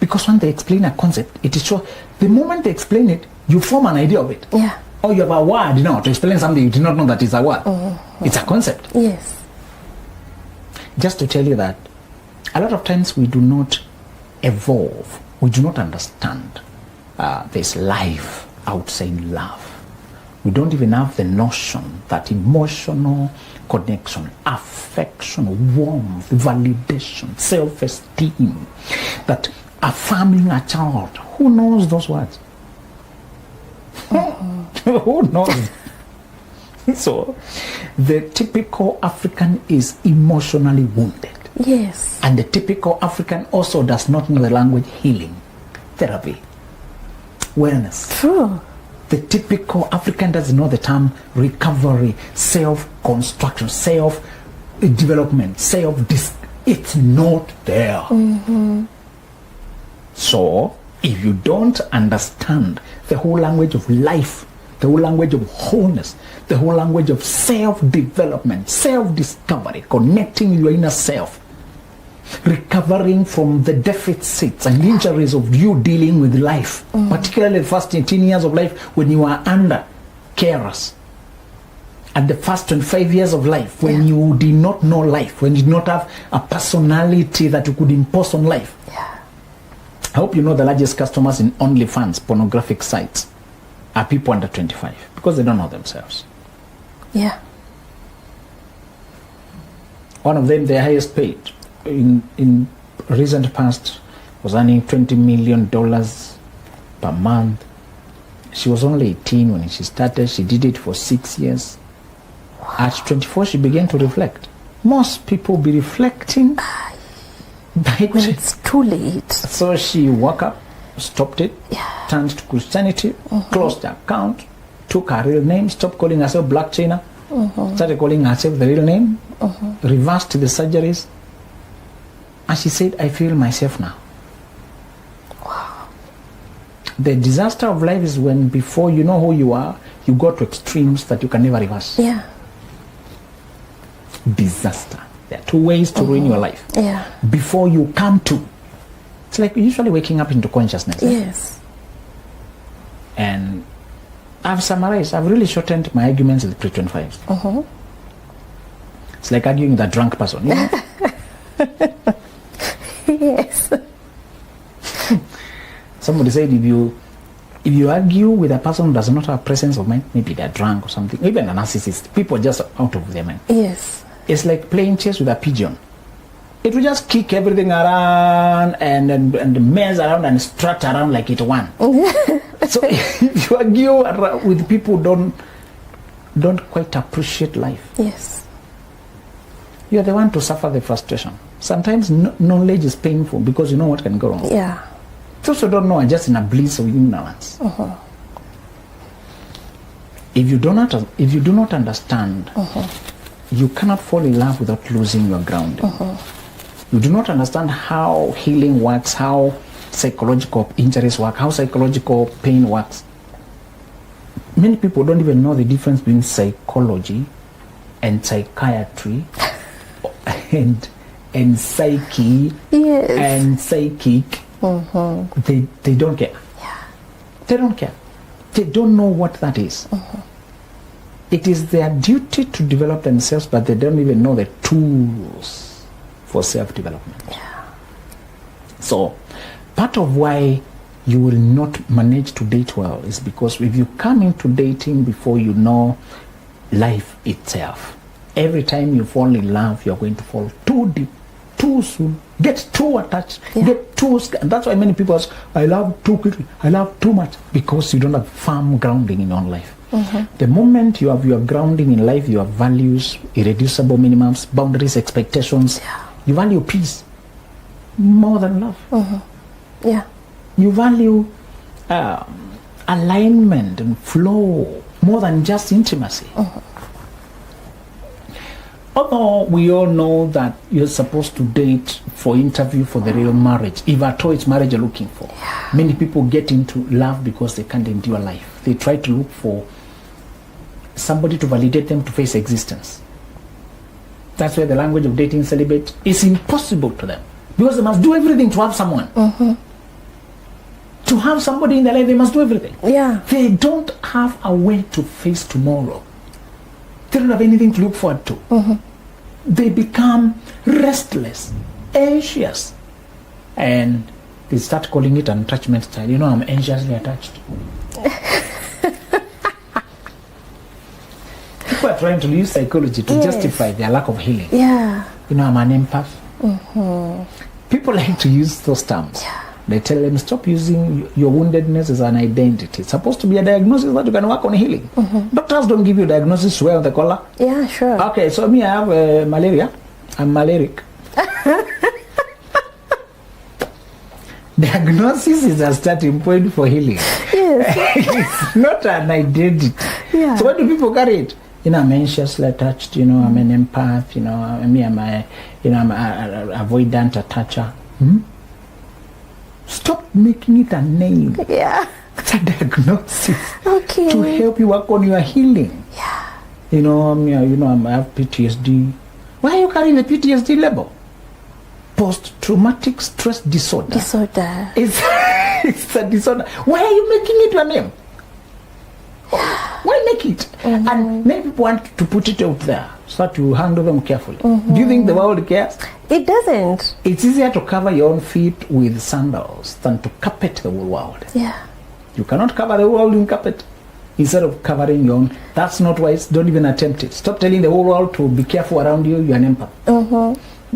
Because when they explain a concept, it is sure the moment they explain it, you form an idea of it. Or you have a word now to explain something you did not know that is a word. It's a concept. Yes. Just to tell you that a lot of times we do not evolve, we do not understand there's life outside love. We don't even have the notion that emotional connection, affection, warmth, validation, self-esteem, that affirming a child, who knows those words? Who knows? So, the typical African is emotionally wounded. Yes. And the typical African also does not know the language healing, therapy, wellness. True. The typical African doesn't know the term recovery, self-construction, self-development, it's not there. Mm-hmm. So, if you don't understand the whole language of life, the whole language of wholeness, the whole language of self-development, self-discovery, connecting your inner self, recovering from the deficits and injuries of you dealing with life, particularly the first 18 years of life when you are under carers, and the first 25 years of life when you did not know life, when you did not have a personality that you could impose on life. I hope you know the largest customers in OnlyFans, pornographic sites, are people under 25 because they don't know themselves. Yeah. One of them, the highest paid in recent past, was earning $20 million per month. She was only 18 when she started. She did it for 6 years. Wow. At 24, she began to reflect. Most people be reflecting when it's too late. So she woke up, stopped it, turned to Christianity, closed the account, took her real name, stopped calling herself Black China, started calling herself the real name, reversed the surgeries, and she said, I feel myself now. Wow. The disaster of life is when before you know who you are, you go to extremes that you can never reverse. Yeah. Disaster. There are two ways to ruin your life. Yeah. Before you come to. It's like usually waking up into consciousness. Yes. And I've summarized, I've really shortened my arguments with pre-25s. It's like arguing with a drunk person. You know? Yes. Somebody said if you argue with a person who does not have presence of mind, maybe they're drunk or something, even a narcissist, people are just out of their mind. Yes. It's like playing chess with a pigeon. It will just kick everything around and mess around and strut around like it won. So if you argue with people who don't quite appreciate life, Yes. you're the one to suffer the frustration. Sometimes knowledge is painful because you know what can go wrong. Yeah. Those who don't know are just in a bliss of ignorance. If you do not understand, you cannot fall in love without losing your grounding. You do not understand how healing works, how psychological injuries work, how psychological pain works. Many people don't even know the difference between psychology and psychiatry and psyche and psychic. They don't care. They don't care. They don't know what that is. It is their duty to develop themselves, but they don't even know the tools for self-development. So, part of why you will not manage to date well is because if you come into dating before you know life itself, every time you fall in love, you're going to fall too deep, too soon, get too attached, get too scared. That's why many people say, I love too quickly, I love too much, because you don't have firm grounding in your own life. The moment you have your grounding in life, you have values, irreducible minimums, boundaries, expectations, you value peace more than love. You value alignment and flow more than just intimacy. Although we all know that you're supposed to date for interview for the real marriage, if at all it's marriage you're looking for. Many people get into love because they can't endure life. They try to look for somebody to validate them to face existence. That's where the language of dating celibate is impossible to them, because they must do everything to have someone. To have somebody in their life, they must do everything. They don't have a way to face tomorrow. They don't have anything to look forward to. They become restless, anxious, and They start calling it an attachment style. You know, I'm anxiously attached. People are trying to use psychology to justify their lack of healing. Yeah. You know, I'm an empath. People like to use those terms. Yeah. They tell them, stop using your woundedness as an identity. It's supposed to be a diagnosis that you can work on healing. Doctors don't give you diagnosis swear on the collar. Yeah, sure. Okay, so me, I have malaria. I'm malaric. Diagnosis is a starting point for healing. Yes. It's not an identity. Yeah. So why do people carry it? You know, I'm anxiously attached. You know, I'm an empath. You know, I'm a avoidant attacher. Stop making it a name. Yeah. It's a diagnosis. Okay. To help you work on your healing. Yeah. You know, I have PTSD. Why are you carrying the PTSD label? Post-traumatic stress disorder. Disorder. It's a disorder. Why are you making it your name? Why make it? And many people want to put it out there so that you handle them carefully. Do you think the world cares? It doesn't. It's easier to cover your own feet with sandals than to carpet the whole world. Yeah. You cannot cover the world in carpet instead of covering your own. That's not wise. Don't even attempt it. Stop telling the whole world to be careful around you. You're an empath.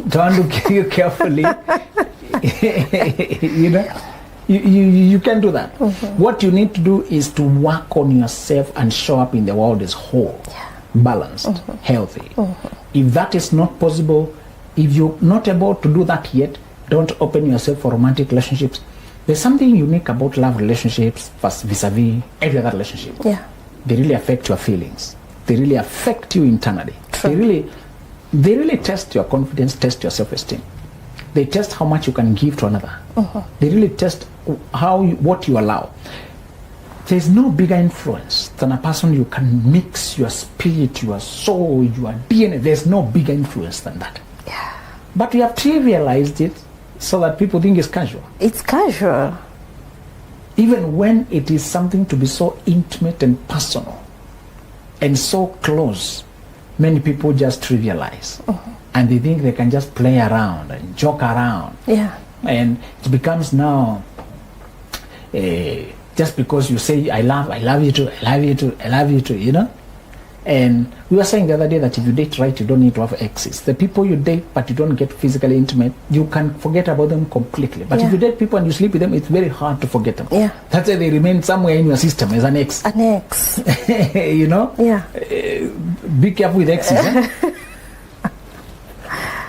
Don't look at you carefully. You know, you can do that. What you need to do is to work on yourself and show up in the world as whole, balanced, healthy. If that is not possible, if you're not able to do that yet, don't open yourself for romantic relationships. There's something unique about love relationships vis-a-vis every other relationship. Yeah. They really affect your feelings. They really affect you internally. True. They really test your confidence, test your self-esteem. They test how much you can give to another. They really test what you allow. There's no bigger influence than a person you can mix your spirit, your soul, your DNA. There's no bigger influence than that. Yeah. But we have trivialized it so that people think it's casual. It's casual. Even when it is something to be so intimate and personal and so close, many people just trivialize. And they think they can just play around and joke around. Yeah. And it becomes now, just because you say, I love you too, I love you too, I love you too, you know? And we were saying the other day that if you date right, you don't need to have exes. The people you date but you don't get physically intimate, you can forget about them completely. But if you date people and you sleep with them, it's very hard to forget them. Yeah. That's why they remain somewhere in your system as an ex. An ex. You know? Yeah. Be careful with exes.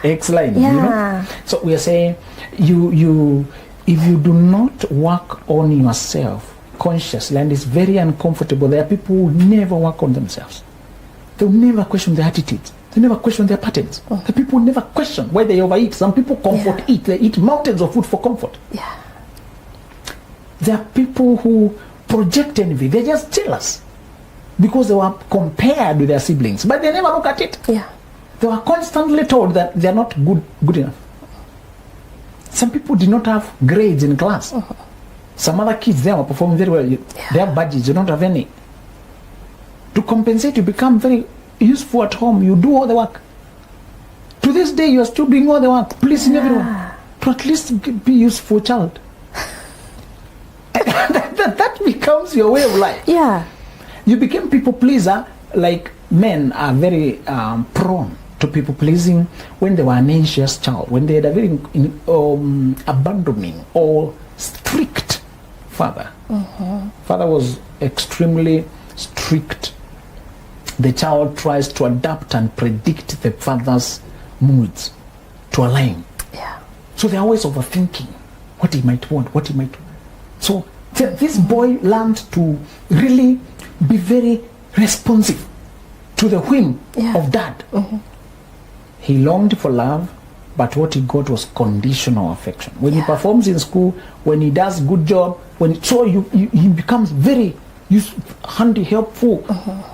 X line, Yeah. you know? So we are saying, if you do not work on yourself consciously, and it's very uncomfortable, there are people who never work on themselves. They'll never question their attitudes. They never question their patterns. The people never question why they overeat. Some people comfort eat. They eat mountains of food for comfort. Yeah. There are people who project envy. They're just jealous because they were compared with their siblings, but they never look at it. Yeah. They were constantly told that they're not good enough. Some people did not have grades in class. Some other kids there were performing very well. They have badges, you don't have any. To compensate, you become very useful at home. You do all the work. To this day, you are still doing all the work, pleasing everyone. To at least be useful child. that becomes your way of life. Yeah. You became people pleaser, like men are very prone to people pleasing when they were an anxious child, when they had a very abandoning or strict father. Father was extremely strict. The child tries to adapt and predict the father's moods to align. Yeah. So they're always overthinking what he might want, what he might want. So this boy learned to really be very responsive to the whim of dad. He longed for love, but what he got was conditional affection. When he performs in school, when he does good job, he becomes very handy, helpful,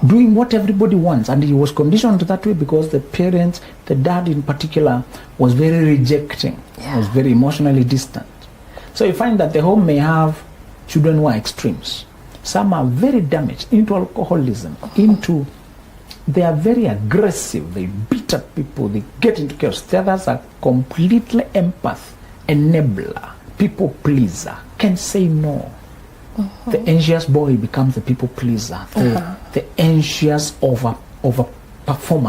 doing what everybody wants. And he was conditioned that way because the parents, the dad in particular, was very rejecting, was very emotionally distant. So you find that the home may have children who are extremes. Some are very damaged into alcoholism, they are very aggressive, they beat up people, they get into chaos. The others are completely empath, enabler, people pleaser, can say no. The anxious boy becomes the people pleaser. The anxious performer,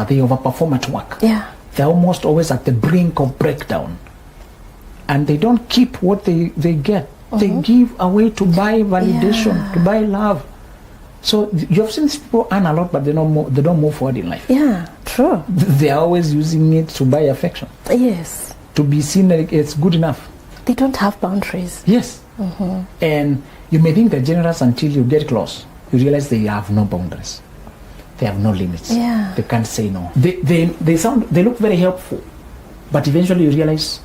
they overperform at work. Yeah. They're almost always at the brink of breakdown. And they don't keep what they get. They give away to buy validation, to buy love. So you have seen these people earn a lot, but they don't move forward in life. Yeah, true. They're always using it to buy affection. Yes. To be seen like it's good enough. They don't have boundaries. Yes. And you may think they're generous until you get close. You realize they have no boundaries. They have no limits. Yeah. They can't say no. They look very helpful, but eventually you realize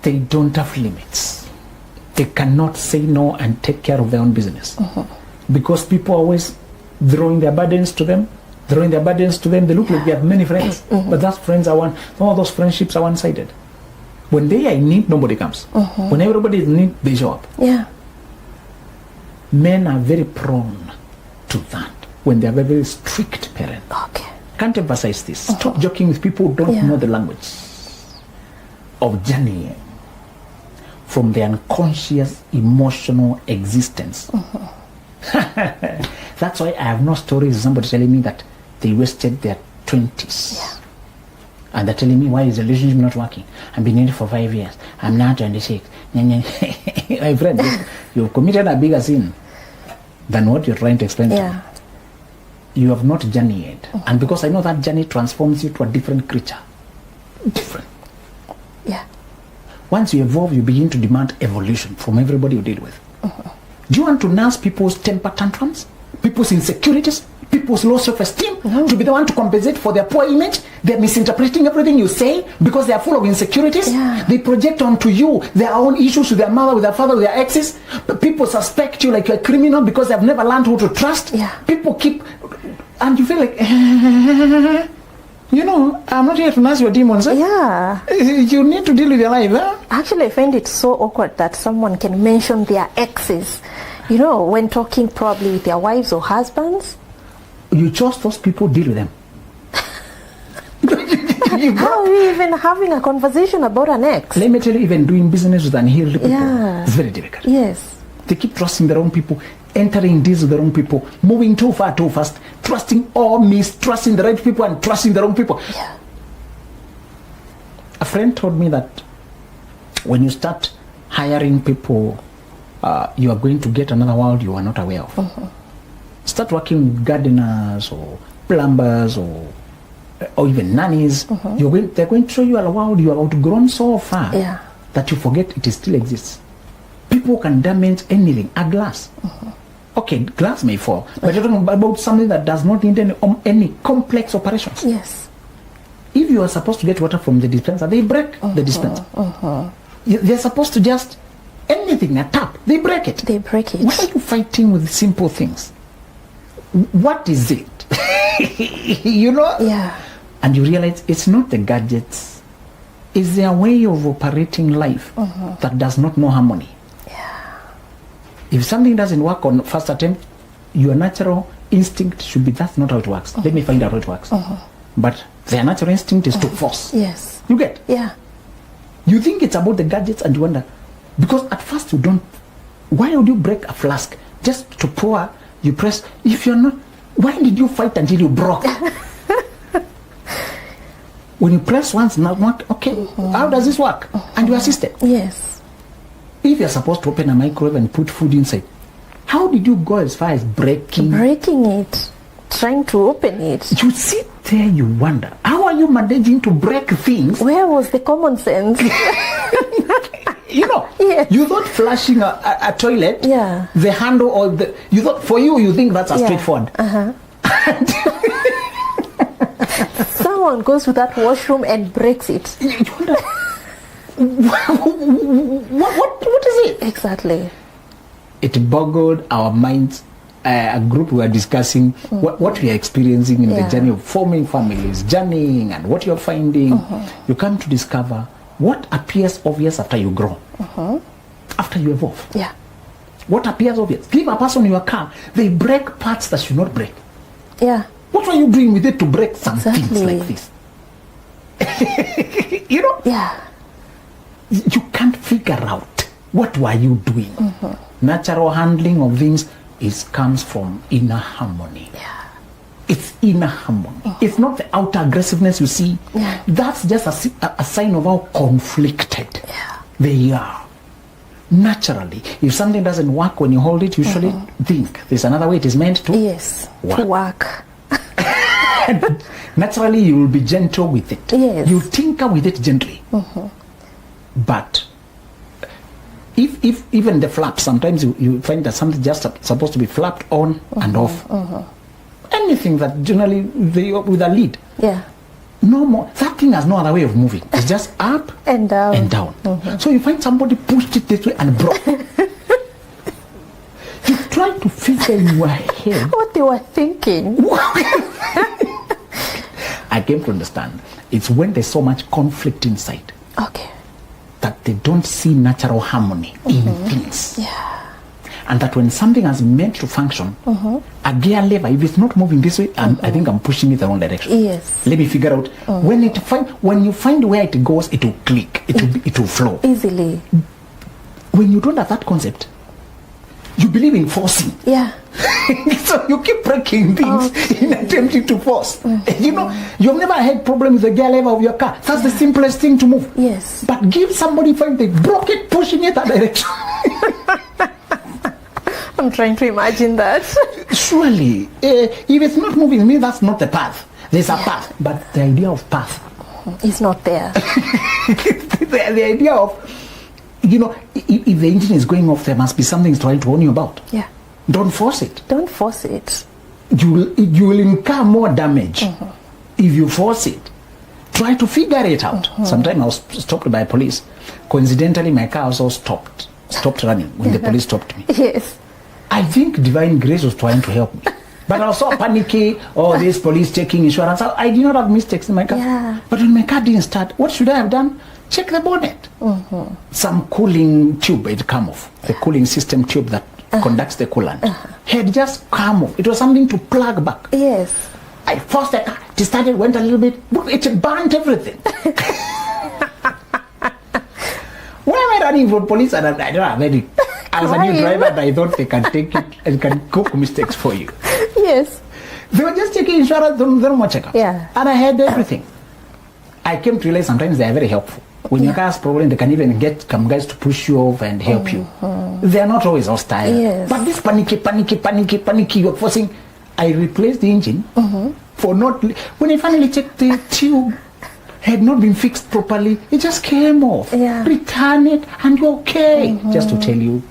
they don't have limits. They cannot say no and take care of their own business. Because people are always throwing their burdens to them. They look like they have many friends. But those friends some of those friendships are one-sided. When they are in need, nobody comes. When everybody is in need, they show up. Yeah. Men are very prone to that when they are very strict parents. Okay. Can't emphasize this. Stop joking with people who don't know the language of journeying from the unconscious emotional existence. That's why I have no stories of somebody telling me that they wasted their 20s. Yeah. And they're telling me, why is the relationship not working? I've been in it for 5 years. I'm now 26. My friend, you've committed a bigger sin than what you're trying to explain to me. You have not journeyed. And because I know that journey transforms you to a different creature. Different. Yeah. Once you evolve, you begin to demand evolution from everybody you deal with. Do you want to nurse people's temper tantrums? People's insecurities? People's low self-esteem? To be the one to compensate for their poor image? They're misinterpreting everything you say because they are full of insecurities. They project onto you their own issues with their mother, with their father, with their exes. But people suspect you like you're a criminal because they've never learned who to trust. People keep... And you feel like... I'm not here to nurse your demons. You need to deal with your life. Actually, I find it so awkward that someone can mention their exes, when talking probably with their wives or husbands. You chose those people, deal with them. How are we even having a conversation about an ex? Let me tell you, even doing business with unhealed people, it's very difficult. Yes. They keep trusting the wrong people, entering deals with the wrong people, moving too far, too fast, trusting or mistrusting the right people and trusting the wrong people. Yeah. A friend told me that when you start hiring people, you are going to get another world you are not aware of. Start working with gardeners or plumbers or even nannies. They're going to show you a world you have outgrown so far that you forget it still exists. People can damage anything, a glass. Okay, glass may fall, but you're talking about something that does not need any complex operations. Yes. If you are supposed to get water from the dispenser, they break the dispenser. They're supposed to just anything, a tap, they break it. They break it. Why are you fighting with simple things? What is it? Yeah. And you realize it's not the gadgets, it's their way of operating life that does not know harmony. If something doesn't work on first attempt, your natural instinct should be, that's not how it works. Let me find out how it works. But their natural instinct is to force. Yes. You get? Yeah. You think it's about the gadgets and you wonder, because at first you don't, why would you break a flask? Just to pour, you press, if you're not, why did you fight until you broke? When you press once, now, okay, how does this work? And you assisted. Yes. If you're supposed to open a microwave and put food inside, how did you go as far as breaking it, trying to open it? You sit there, you wonder, how are you managing to break things? Where was the common sense? You thought flushing a toilet, the handle or you thought, for you think that's a straightforward. Someone goes to that washroom and breaks it. You wonder, what is it? Exactly. It boggled our minds. A group we are discussing what we are experiencing in the journey of forming families, journeying, and what you're finding. You come to discover what appears obvious after you grow, after you evolve. Yeah. What appears obvious? Give a person your car, they break parts that should not break. Yeah. What are you doing with it to break some things like this? Yeah. You can't figure out What were you doing? Natural handling of things comes from inner harmony. Yeah. It's inner harmony. It's not the outer aggressiveness you see. Yeah. That's just a sign of how conflicted Yeah. they are. Naturally, if something doesn't work when you hold it, usually think there's another way it is meant to Yes. work. To work. Naturally, you will be gentle with it. Yes. You tinker with it gently. But if even the flap, sometimes you find that something just supposed to be flapped on and off. Anything that generally with a lead. Yeah. No more. That thing has no other way of moving. It's just up And down. and down. So you find somebody pushed it this way and broke. You try to figure in your head What they were thinking. I came to understand it's when there's so much conflict inside Okay. that they don't see natural harmony in things. Yeah. And that when something is meant to function, a gear lever, if it's not moving this way, I think I'm pushing it the wrong direction. Yes. Let me figure out when you find where it goes, it will click, it will flow. Easily. When you don't have that concept, you believe in forcing. Yeah. So you keep breaking things in attempting to force. You know, you've never had problem with the gear lever of your car. That's the simplest thing to move. Yes. But give somebody find they broke it, pushing it that direction. I'm trying to imagine that. Surely, if it's not moving, it means that's not the path. There's a path, but the idea of path, It's not there. the idea of, you know, if the engine is going off, there must be something it's trying to warn you about. Yeah. Don't force it. Don't force it. You will incur more damage if you force it. Try to figure it out. Sometimes I was stopped by police. Coincidentally, my car also stopped running when the police stopped me. Yes. I think divine grace was trying to help me. But I was so panicky, this police checking insurance. I did not have mistakes in my car. Yeah. But when my car didn't start, what should I have done? Check the bonnet. Some cooling tube had come off. The cooling system tube that conducts the coolant had just come off. It was something to plug back. Yes. I forced the car. It started, went a little bit. It burnt everything. Why am I running for police? And I don't have any. As a new driver, I thought they can take it and can cook mistakes for you. Yes. They were just checking insurance, they don't want checkup. Yeah. And I had everything. I came to realize sometimes they are very helpful. When your car has problem, they can even get some guys to push you off and help you. They are not always hostile. Yes. But this panicky, you're forcing. I replaced the engine for not. When I finally checked, the tube had not been fixed properly. It just came off. Yeah. Return it and you're okay. Just to tell you,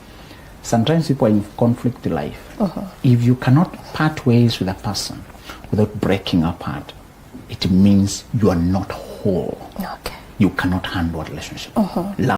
sometimes people are in conflict in life. If you cannot part ways with a person without breaking apart, it means you are not whole. Okay. You cannot handle a relationship. Love